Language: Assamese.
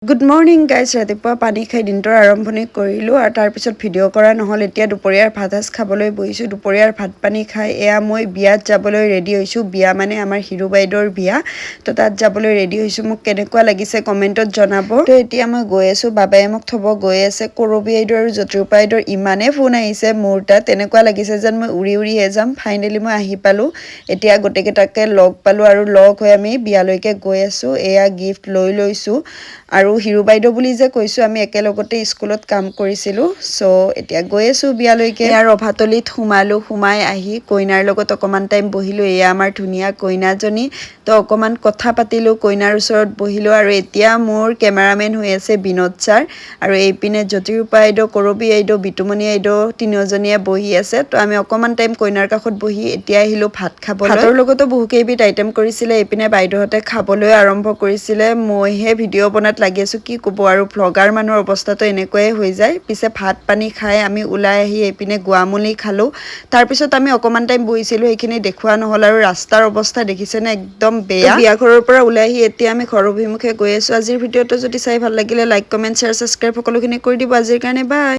গুড মৰ্ণিং গাইজ ৰাতিপুৱা পানী খাই দিনটোৰ আৰম্ভণি কৰিলোঁ আৰু তাৰপিছত ভিডিঅ' কৰা নহ'ল। এতিয়া দুপৰীয়াৰ ভাত সাজ খাবলৈ বহিছোঁ। দুপৰীয়াৰ ভাত পানী খাই এয়া মই বিয়াত যাবলৈ ৰেডি হৈছোঁ। বিয়া মানে আমাৰ হিৰু বাইদেউৰ বিয়া, তো তাত যাবলৈ ৰেডি হৈছোঁ। মোক কেনেকুৱা লাগিছে কমেণ্টত জনাব। তো এতিয়া মই গৈ আছোঁ, বাবাই মোক থ'ব গৈ আছে। কৰবী বাইদেউ আৰু জ্যোতিৰূপা বাইদেউৰ ইমানেই ফোন আহিছে মোৰ তাত, তেনেকুৱা লাগিছে যেন মই উৰি উৰিহে যাম। ফাইনেলি মই আহি পালোঁ। এতিয়া গোটেইকেইটাকে লগ পালোঁ আৰু লগ হৈ আমি বিয়ালৈকে গৈ আছোঁ। এয়া গিফ্ট লৈ লৈছোঁ আৰু হিৰু বাইদেউ বুলি যে কৈছোঁ, আমি একেলগতে স্কুলত কাম কৰিছিলোঁ। চ' এতিয়া গৈ আছোঁ বিয়ালৈকে। এয়া ৰভাতলিত সোমালোঁ, সোমাই আহি কইনাৰ লগত অকণমান টাইম বহিলোঁ। এয়া আমাৰ ধুনীয়া কইনাজনী, তো অকণমান কথা পাতিলোঁ, কইনাৰ ওচৰত বহিলোঁ। আৰু এতিয়া মোৰ কেমেৰামেন হৈ আছে বিনোদ ছাৰ, আৰু এইপিনে জ্যোতিৰূপা বাইদেউ, কৰবী বাইদেউ, বিতুমণি বাইদেউ তিনিওজনীয়ে বহি আছে। তো আমি অকণমান টাইম কইনাৰ কাষত বহি এতিয়া আহিলোঁ ভাত খাবলৈ। ভাতৰ লগতো বহুকেইবিধ আইটেম কৰিছিলে। এইপিনে বাইদেউহঁতে খাবলৈ আৰম্ভ কৰিছিলে, মইহে ভিডিঅ' বনাত লাগি আছোঁ। কি ক'ব আৰু, ভ্লগাৰ মানুহৰ অৱস্থাটো এনেকুৱাই হৈ যায়। পিছে ভাত পানী খাই আমি ওলাই আহি এইপিনে গুৱামুলি খালোঁ। তাৰপিছত আমি অকণমান টাইম বহিছিলোঁ, সেইখিনি দেখুওৱা নহ'ল। আৰু ৰাস্তাৰ অৱস্থা দেখিছেনে, একদম বেয়া। বিয়া ঘৰৰ পৰা ওলাই আহি এতিয়া আমি ঘৰ অভিমুখে গৈ আছোঁ। আজিৰ ভিডিঅ'টো যদি চাই ভাল লাগিলে লাইক, কমেণ্ট, শ্বেয়াৰ, ছাবস্ক্ৰাইব সকলোখিনি কৰি দিব। আজিৰ কাৰণে বাই।